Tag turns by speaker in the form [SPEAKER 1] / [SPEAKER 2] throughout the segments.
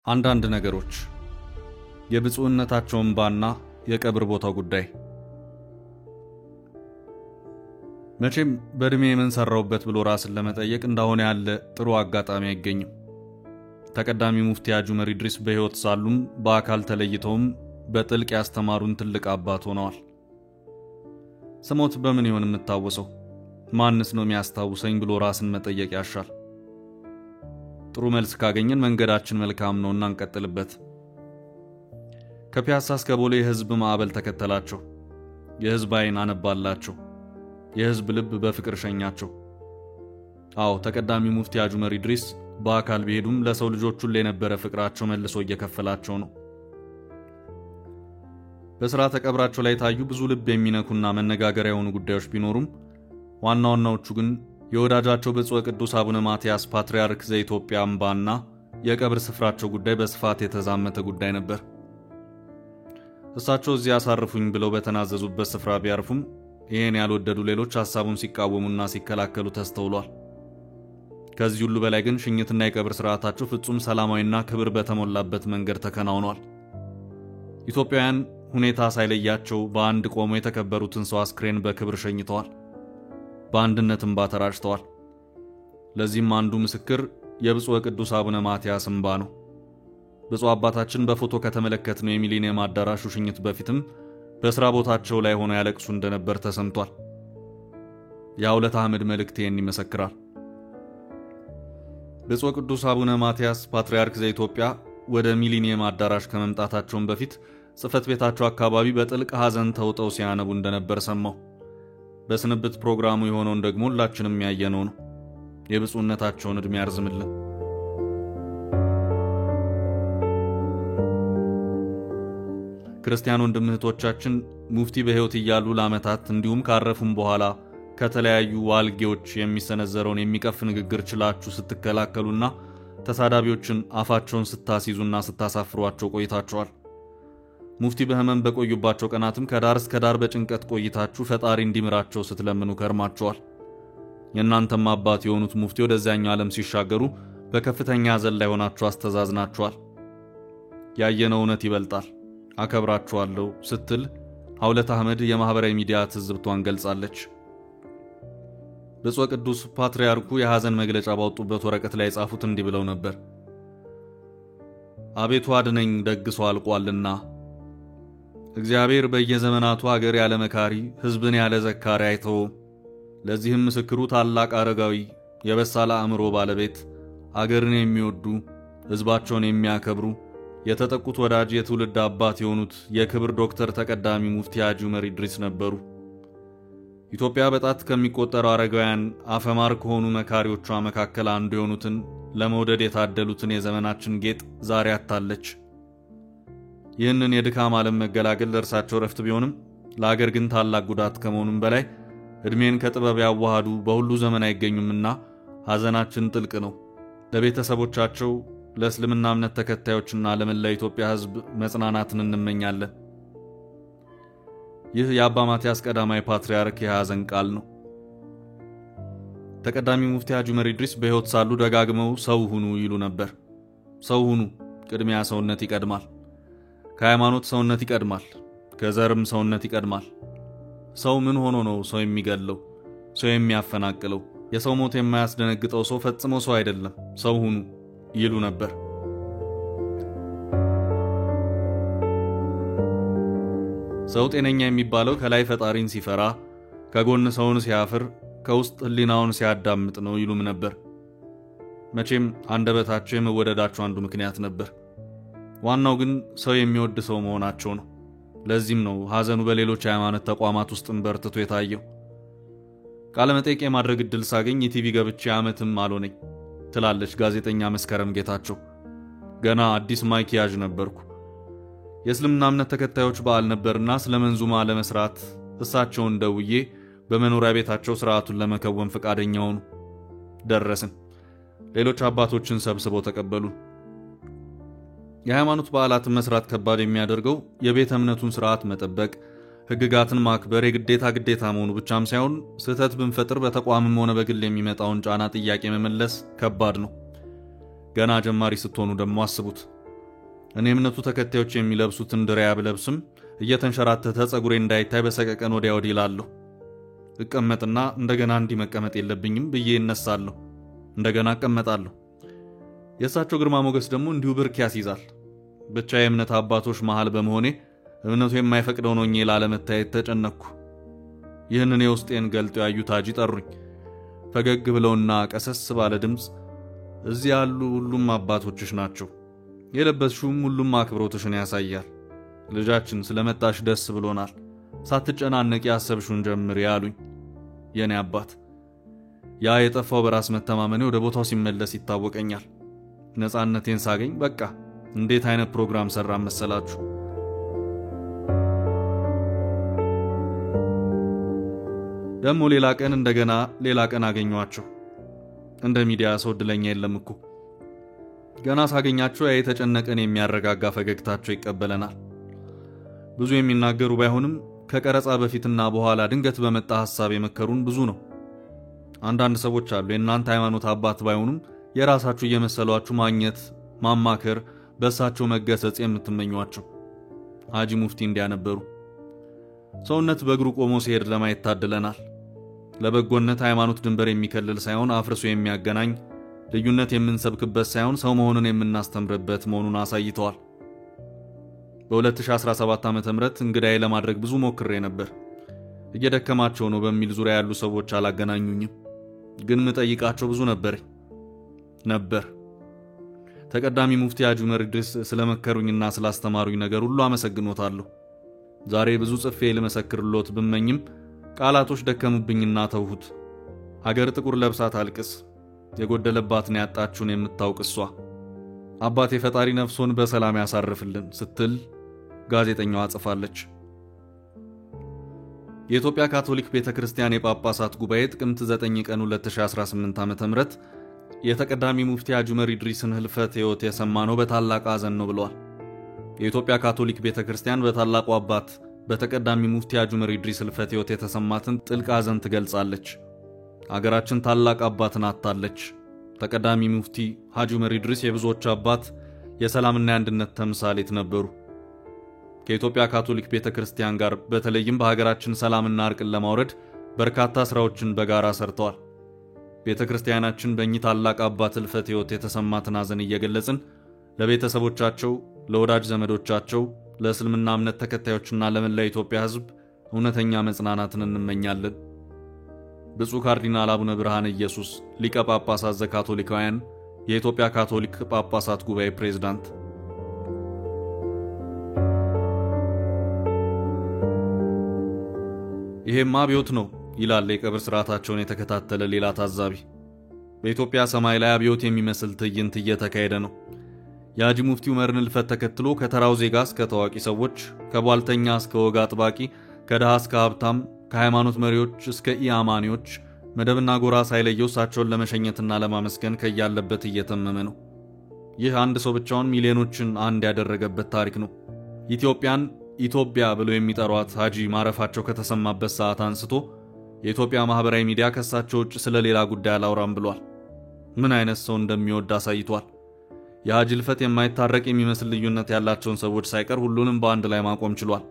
[SPEAKER 1] አንዳንድ ነገሮች የብፁዕነታቸው እንባና የቀብር ቦታው ጉዳይ። መቼም በእድሜ ምን ሰራውበት ብሎ ራስን ለመጠየቅ እንዳሆነ ያለ ጥሩ አጋጣሚ አይገኝም። ተቀዳሚ ሙፍቲ ሐጂ ዑመር ኢድሪስ በሕይወት ሳሉም በአካል ተለይተውም በጥልቅ ያስተማሩን ትልቅ አባት ሆነዋል። ስሞት በምን ይሆን የምታወሰው? ማንስ ነው የሚያስታውሰኝ ብሎ ራስን መጠየቅ ያሻል። ጥሩ መልስ ካገኘን መንገዳችን መልካም ነውና እንቀጥልበት። ከፒያሳ እስከ ቦሌ የህዝብ ማዕበል ተከተላቸው። የህዝብ አይን አነባላቸው። የህዝብ ልብ በፍቅር ሸኛቸው። አዎ ተቀዳሚ ሙፍቲ ሐጂ ዑመር ኢድሪስ በአካል ቢሄዱም ለሰው ልጆች ሁሉ የነበረ ፍቅራቸው መልሶ እየከፈላቸው ነው። በሥርዓተ ቀብራቸው ላይ ታዩ ብዙ ልብ የሚነኩና መነጋገሪያ የሆኑ ጉዳዮች ቢኖሩም ዋና ዋናዎቹ ግን የወዳጃቸው ብፁዕ ቅዱስ አቡነ ማትያስ ፓትርያርክ ዘኢትዮጵያ አምባና የቀብር ስፍራቸው ጉዳይ በስፋት የተዛመተ ጉዳይ ነበር። እሳቸው እዚያ አሳርፉኝ ብለው በተናዘዙበት ስፍራ ቢያርፉም ይሄን ያልወደዱ ሌሎች ሐሳቡን ሲቃወሙና ሲከላከሉ ተስተውሏል። ከዚህ ሁሉ በላይ ግን ሽኝትና የቀብር ስርዓታቸው ፍጹም ሰላማዊና ክብር በተሞላበት መንገድ ተከናውኗል። ኢትዮጵያውያን ሁኔታ ሳይለያቸው በአንድ ቆሞ የተከበሩትን ሰው አስክሬን በክብር ሸኝተዋል። በአንድነትም ባተራጭተዋል። ለዚህም አንዱ ምስክር የብፁዕ ቅዱስ አቡነ ማትያስ እንባ ነው። ብፁዕ አባታችን በፎቶ ከተመለከትነው የሚሊኒየም አዳራሹ ሽኝት በፊትም በስራ ቦታቸው ላይ ሆነው ያለቅሱ እንደነበር ተሰምቷል። የአውለት አህመድ መልእክት ይህን ይመሰክራል። ብፁዕ ቅዱስ አቡነ ማትያስ ፓትርያርክ ዘኢትዮጵያ ወደ ሚሊኒየም አዳራሽ ከመምጣታቸውን በፊት ጽሕፈት ቤታቸው አካባቢ በጥልቅ ሐዘን ተውጠው ሲያነቡ እንደነበር ሰማሁ። በስንብት ፕሮግራሙ የሆነውን ደግሞ ሁላችንም ያየነው ነው። የብፁዕነታቸውን ዕድሜ ያርዝምልን። ክርስቲያን ወንድም እህቶቻችን ሙፍቲ በሕይወት እያሉ ለዓመታት እንዲሁም ካረፉም በኋላ ከተለያዩ ዋልጌዎች የሚሰነዘረውን የሚቀፍ ንግግር ችላችሁ ስትከላከሉና ተሳዳቢዎችን አፋቸውን ስታስይዙና ስታሳፍሯቸው ቆይታችኋል። ሙፍቲ በህመም በቆዩባቸው ቀናትም ከዳር እስከ ዳር በጭንቀት ቆይታችሁ ፈጣሪ እንዲምራቸው ስትለምኑ ከርማችኋል። የእናንተም አባት የሆኑት ሙፍቲ ወደዚያኛው ዓለም ሲሻገሩ በከፍተኛ ሐዘን ላይ ሆናችሁ አስተዛዝናችኋል። ያየነው እውነት ይበልጣል፣ አከብራችኋለሁ ስትል አውለት አህመድ የማህበራዊ ሚዲያ ትዝብቷን ገልጻለች። ብፁዕ ቅዱስ ፓትርያርኩ የሐዘን መግለጫ ባወጡበት ወረቀት ላይ የጻፉት እንዲህ ብለው ነበር። አቤቱ አድነኝ ደግሶ አልቋልና። እግዚአብሔር በየዘመናቱ ሀገር ያለ መካሪ ሕዝብን ያለ ዘካሪ አይተውም። ለዚህም ምስክሩ ታላቅ አረጋዊ የበሳለ አእምሮ ባለቤት አገርን የሚወዱ ሕዝባቸውን የሚያከብሩ የተጠቁት ወዳጅ የትውልድ አባት የሆኑት የክብር ዶክተር ተቀዳሚ ሙፍቲ ሐጂ ዑመር ኢድሪስ ነበሩ። ኢትዮጵያ በጣት ከሚቆጠሩ አረጋውያን አፈማር ከሆኑ መካሪዎቿ መካከል አንዱ የሆኑትን ለመውደድ የታደሉትን የዘመናችን ጌጥ ዛሬ አታለች። ይህንን የድካም ዓለም መገላገል ለእርሳቸው ረፍት ቢሆንም ለአገር ግን ታላቅ ጉዳት ከመሆኑም በላይ ዕድሜን ከጥበብ ያዋሃዱ በሁሉ ዘመን አይገኙምና ሐዘናችን ጥልቅ ነው። ለቤተሰቦቻቸው፣ ለእስልምና እምነት ተከታዮችና ለመላው ኢትዮጵያ ሕዝብ መጽናናትን እንመኛለን። ይህ የአባ ማትያስ ቀዳማዊ ፓትርያርክ የሐዘን ቃል ነው። ተቀዳሚ ሙፍቲ ሐጂ ዑመር ኢድሪስ በሕይወት ሳሉ ደጋግመው ሰው ሁኑ ይሉ ነበር። ሰው ሁኑ፣ ቅድሚያ ሰውነት ይቀድማል። ከሃይማኖት ሰውነት ይቀድማል፣ ከዘርም ሰውነት ይቀድማል። ሰው ምን ሆኖ ነው ሰው የሚገለው፣ ሰው የሚያፈናቅለው? የሰው ሞት የማያስደነግጠው ሰው ፈጽሞ ሰው አይደለም። ሰው ሁኑ ይሉ ነበር። ሰው ጤነኛ የሚባለው ከላይ ፈጣሪን ሲፈራ፣ ከጎን ሰውን ሲያፍር፣ ከውስጥ ሕሊናውን ሲያዳምጥ ነው ይሉም ነበር። መቼም አንደበታቸው የመወደዳቸው አንዱ ምክንያት ነበር። ዋናው ግን ሰው የሚወድ ሰው መሆናቸው ነው። ለዚህም ነው ሐዘኑ በሌሎች ሃይማኖት ተቋማት ውስጥም በርትቶ የታየው። ቃለ መጠይቅ የማድረግ ዕድል ሳገኝ የቲቪ ገብቼ ዓመትም አልሆነኝ ትላለች ጋዜጠኛ መስከረም ጌታቸው። ገና አዲስ ማይክ ያዥ ነበርኩ። የእስልምና እምነት ተከታዮች በዓል ነበርና ስለ መንዙማ ለመስራት እሳቸውን ደውዬ በመኖሪያ ቤታቸው ስርዓቱን ለመከወን ፈቃደኛ ሆኑ። ደረስን። ሌሎች አባቶችን ሰብስበው ተቀበሉን። የሃይማኖት በዓላትን መስራት ከባድ የሚያደርገው የቤተ እምነቱን ስርዓት መጠበቅ፣ ሕግጋትን ማክበር የግዴታ መሆኑ ብቻም ሳይሆን ስህተት ብንፈጥር በተቋምም ሆነ በግል የሚመጣውን ጫና ጥያቄ መመለስ ከባድ ነው። ገና ጀማሪ ስትሆኑ ደግሞ አስቡት። እኔ እምነቱ ተከታዮች የሚለብሱትን ድሪያ ብለብስም እየተንሸራተተ ጸጉሬ እንዳይታይ በሰቀቀን ወዲያ ወዲህ እላለሁ። እቀመጥና እንደገና እንዲህ መቀመጥ የለብኝም ብዬ እነሳለሁ። እንደገና እቀመጣለሁ። የእሳቸው ግርማ ሞገስ ደግሞ እንዲሁ ብርክ ያስይዛል። ብቻ የእምነት አባቶች መሃል በመሆኔ እምነቱ የማይፈቅደው ነው ላለመታየት ተጨነቅኩ። ይህንን የውስጤን ገልጠው ያዩት ሐጂ ጠሩኝ። ፈገግ ብለውና ቀሰስ ባለ ድምፅ እዚህ ያሉ ሁሉም አባቶችሽ ናቸው። የለበስሽውም ሁሉም አክብሮትሽን ያሳያል። ልጃችን ስለመጣሽ ደስ ብሎናል። ሳትጨናነቂ ያሰብሽውን ጀምሪ ያሉኝ የኔ አባት። ያ የጠፋው በራስ መተማመኔ ወደ ቦታው ሲመለስ ይታወቀኛል። ነፃነቴን ሳገኝ በቃ እንዴት አይነት ፕሮግራም ሰራ መሰላችሁ? ደሞ ሌላ ቀን እንደገና ሌላ ቀን አገኘዋቸው። እንደ ሚዲያ ሰው እድለኛ የለም እኮ። ገና ሳገኛቸው የተጨነቀን የሚያረጋጋ ፈገግታቸው ይቀበለናል። ብዙ የሚናገሩ ባይሆንም ከቀረጻ በፊትና በኋላ ድንገት በመጣ ሐሳብ የመከሩን ብዙ ነው። አንዳንድ ሰዎች አሉ የእናንተ ሃይማኖት አባት ባይሆኑም የራሳችሁ እየመሰሏችሁ ማግኘት፣ ማማከር፣ በእሳቸው መገሰጽ የምትመኟቸው። ሐጂ ሙፍቲ እንዲያነበሩ ሰውነት በእግሩ ቆሞ ሲሄድ ለማየት ታድለናል። ለበጎነት ሃይማኖት ድንበር የሚከልል ሳይሆን አፍርሶ የሚያገናኝ፣ ልዩነት የምንሰብክበት ሳይሆን ሰው መሆኑን የምናስተምርበት መሆኑን አሳይተዋል። በ2017 ዓ.ም እንግዳዬ ለማድረግ ብዙ ሞክሬ ነበር። እየደከማቸው ነው በሚል ዙሪያ ያሉ ሰዎች አላገናኙኝም። ግን ምጠይቃቸው ብዙ ነበር። ተቀዳሚ ሙፍቲ ሐጂ ዑመር ኢድሪስ ስለመከሩኝና ስላስተማሩኝ ነገር ሁሉ አመሰግኖታለሁ። ዛሬ ብዙ ጽፌ ልመሰክርሎት ብመኝም ቃላቶች ደከሙብኝና ተውሁት። ሀገር ጥቁር ለብሳ ታልቅስ፣ የጎደለባትን ያጣችውን የምታውቅ እሷ። አባቴ ፈጣሪ ነፍሶን በሰላም ያሳርፍልን ስትል ጋዜጠኛዋ ጽፋለች። የኢትዮጵያ ካቶሊክ ቤተክርስቲያን የጳጳሳት ጉባኤ ጥቅምት 9 ቀን 2018 ዓ.ም የተቀዳሚ ሙፍቲ ሐጂ ዑመር ኢድሪስን ህልፈት ሕይወት የሰማነው በታላቅ ሐዘን ነው ብለዋል። የኢትዮጵያ ካቶሊክ ቤተክርስቲያን በታላቁ አባት በተቀዳሚ ሙፍቲ ሐጂ ዑመር ኢድሪስ ህልፈት ሕይወት የተሰማትን ጥልቅ ሐዘን ትገልጻለች። አገራችን ታላቅ አባትን አጣለች። ተቀዳሚ ሙፍቲ ሐጂ ዑመር ኢድሪስ የብዙዎች አባት፣ የሰላምና የአንድነት ተምሳሌት ነበሩ። ከኢትዮጵያ ካቶሊክ ቤተክርስቲያን ጋር በተለይም በሀገራችን ሰላምና እርቅን ለማውረድ በርካታ ስራዎችን በጋራ ሰርተዋል። ቤተክርስቲያናችን በእኚህ ታላቅ አባት ህልፈት ሕይወት የተሰማትን ሐዘን እየገለጽን ለቤተሰቦቻቸው፣ ለወዳጅ ዘመዶቻቸው፣ ለእስልምና እምነት ተከታዮችና ለመላው ኢትዮጵያ ህዝብ እውነተኛ መጽናናትን እንመኛለን። ብፁዕ ካርዲናል አቡነ ብርሃነ ኢየሱስ ሊቀ ጳጳሳት ዘካቶሊካውያን የኢትዮጵያ ካቶሊክ ጳጳሳት ጉባኤ ፕሬዝዳንት። ይሄማ አብዮት ነው ይላል የቀብር ስርዓታቸውን የተከታተለ ሌላ ታዛቢ። በኢትዮጵያ ሰማይ ላይ አብዮት የሚመስል ትዕይንት እየተካሄደ ነው። የሐጂ ሙፍቲ ዑመርን ህልፈት ተከትሎ ከተራው ዜጋ እስከ ታዋቂ ሰዎች፣ ከቧልተኛ እስከ ወግ አጥባቂ፣ ከድሃ እስከ ሀብታም፣ ከሃይማኖት መሪዎች እስከ ኢአማኒዎች መደብና ጎራ ሳይለየው እሳቸውን ለመሸኘትና ለማመስገን ከያለበት እየተመመ ነው። ይህ አንድ ሰው ብቻውን ሚሊዮኖችን አንድ ያደረገበት ታሪክ ነው። ኢትዮጵያን ኢትዮጵያ ብለው የሚጠሯት ሐጂ ማረፋቸው ከተሰማበት ሰዓት አንስቶ የኢትዮጵያ ማህበራዊ ሚዲያ ከሳቸው ውጭ ስለ ሌላ ጉዳይ አላወራም ብሏል። ምን አይነት ሰው እንደሚወድ አሳይቷል። የሐጂ ህልፈት የማይታረቅ የሚመስል ልዩነት ያላቸውን ሰዎች ሳይቀር ሁሉንም በአንድ ላይ ማቆም ችሏል።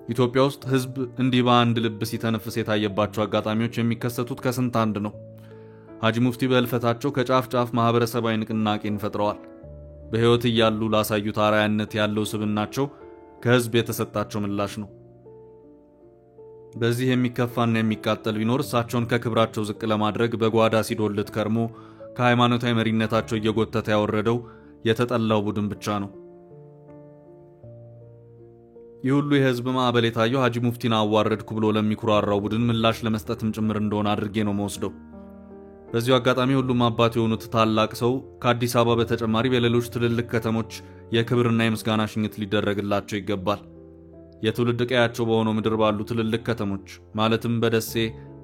[SPEAKER 1] ኢትዮጵያ ውስጥ ህዝብ እንዲህ በአንድ ልብ ሲተነፍስ የታየባቸው አጋጣሚዎች የሚከሰቱት ከስንት አንድ ነው። ሐጂ ሙፍቲ በህልፈታቸው ከጫፍ ጫፍ ማህበረሰባዊ ንቅናቄን ፈጥረዋል። በህይወት እያሉ ላሳዩት አርአያነት ያለው ስብዕናቸው ከህዝብ የተሰጣቸው ምላሽ ነው። በዚህ የሚከፋና የሚቃጠል ቢኖር እሳቸውን ከክብራቸው ዝቅ ለማድረግ በጓዳ ሲዶልት ከርሞ ከሃይማኖታዊ መሪነታቸው እየጎተተ ያወረደው የተጠላው ቡድን ብቻ ነው። ይህ ሁሉ የህዝብ ማዕበል የታየው ሐጂ ሙፍቲን አዋረድኩ ብሎ ለሚኩራራው ቡድን ምላሽ ለመስጠትም ጭምር እንደሆነ አድርጌ ነው መወስደው። በዚሁ አጋጣሚ ሁሉም አባት የሆኑት ታላቅ ሰው ከአዲስ አበባ በተጨማሪ በሌሎች ትልልቅ ከተሞች የክብርና የምስጋና ሽኝት ሊደረግላቸው ይገባል። የትውልድ ቀያቸው በሆነው ምድር ባሉ ትልልቅ ከተሞች ማለትም በደሴ፣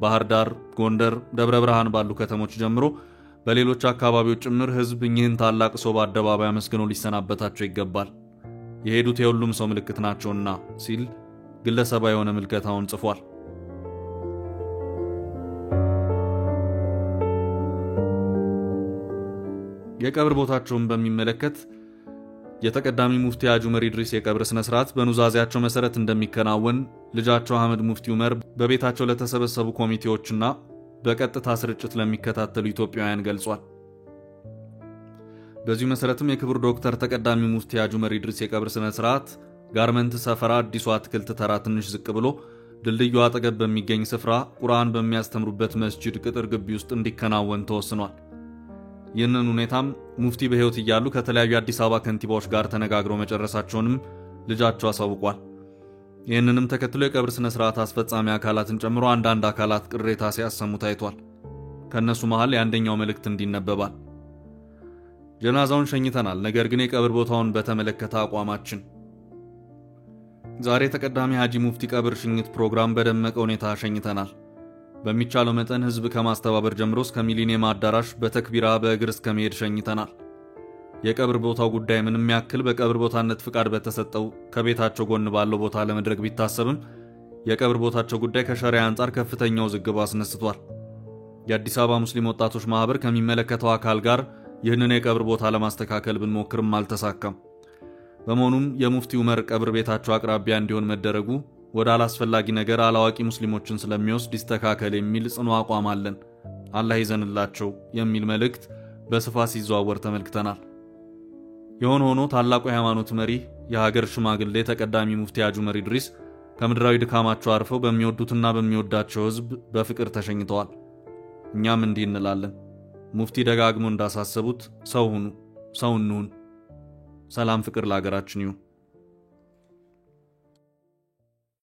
[SPEAKER 1] ባህር ዳር፣ ጎንደር፣ ደብረ ብርሃን ባሉ ከተሞች ጀምሮ በሌሎች አካባቢዎች ጭምር ህዝብ እኚህን ታላቅ ሰው በአደባባይ አመስግኖ ሊሰናበታቸው ይገባል። የሄዱት የሁሉም ሰው ምልክት ናቸውና ሲል ግለሰባዊ የሆነ ምልከታውን ጽፏል። የቀብር ቦታቸውን በሚመለከት የተቀዳሚ ሙፍቲ ሐጂ ዑመር ኢድሪስ የቀብር ስነ ስርዓት በኑዛዜያቸው መሰረት እንደሚከናወን ልጃቸው አህመድ ሙፍቲ ዑመር በቤታቸው ለተሰበሰቡ ኮሚቴዎችና በቀጥታ ስርጭት ለሚከታተሉ ኢትዮጵያውያን ገልጿል። በዚህ መሰረትም የክብር ዶክተር ተቀዳሚ ሙፍቲ ሐጂ ዑመር ኢድሪስ የቀብር ስነ ስርዓት ጋርመንት ሰፈራ አዲሱ አትክልት ተራ ትንሽ ዝቅ ብሎ ድልድዩ አጠገብ በሚገኝ ስፍራ ቁርአን በሚያስተምሩበት መስጂድ ቅጥር ግቢ ውስጥ እንዲከናወን ተወስኗል። ይህንን ሁኔታም ሙፍቲ በህይወት እያሉ ከተለያዩ አዲስ አበባ ከንቲባዎች ጋር ተነጋግረው መጨረሳቸውንም ልጃቸው አሳውቋል። ይህንንም ተከትሎ የቀብር ስነ ስርዓት አስፈጻሚ አካላትን ጨምሮ አንዳንድ አካላት ቅሬታ ሲያሰሙ ታይቷል። ከነሱ መሃል የአንደኛው መልእክት እንዲነበባል። ጀናዛውን ሸኝተናል፣ ነገር ግን የቀብር ቦታውን በተመለከተ አቋማችን ዛሬ ተቀዳሚ ሐጂ ሙፍቲ ቀብር ሽኝት ፕሮግራም በደመቀ ሁኔታ ሸኝተናል። በሚቻለው መጠን ህዝብ ከማስተባበር ጀምሮ እስከ ሚሊኒየም አዳራሽ በተክቢራ በእግር እስከ መሄድ ሸኝተናል። የቀብር ቦታው ጉዳይ ምንም ያክል በቀብር ቦታነት ፍቃድ በተሰጠው ከቤታቸው ጎን ባለው ቦታ ለመድረግ ቢታሰብም የቀብር ቦታቸው ጉዳይ ከሸሪዓ አንጻር ከፍተኛው ውዝግብ አስነስቷል። የአዲስ አበባ ሙስሊም ወጣቶች ማህበር ከሚመለከተው አካል ጋር ይህንን የቀብር ቦታ ለማስተካከል ብንሞክርም አልተሳካም። በመሆኑም የሙፍቲ ዑመር ቀብር ቤታቸው አቅራቢያ እንዲሆን መደረጉ ወደ አላስፈላጊ ነገር አላዋቂ ሙስሊሞችን ስለሚወስድ ይስተካከል የሚል ጽኑ አቋም አለን። አላህ ይዘንላቸው የሚል መልእክት በስፋት ሲዘዋወር ተመልክተናል። የሆነ ሆኖ ታላቁ የሃይማኖት መሪ የሀገር ሽማግሌ ተቀዳሚ ሙፍቲ ሐጂ ዑመር ኢድሪስ ከምድራዊ ድካማቸው አርፈው በሚወዱትና በሚወዳቸው ህዝብ በፍቅር ተሸኝተዋል። እኛም እንዲህ እንላለን። ሙፍቲ ደጋግሞ እንዳሳሰቡት ሰው ሁኑ፣ ሰው እንሁን። ሰላም ፍቅር ለሀገራችን ይሁን።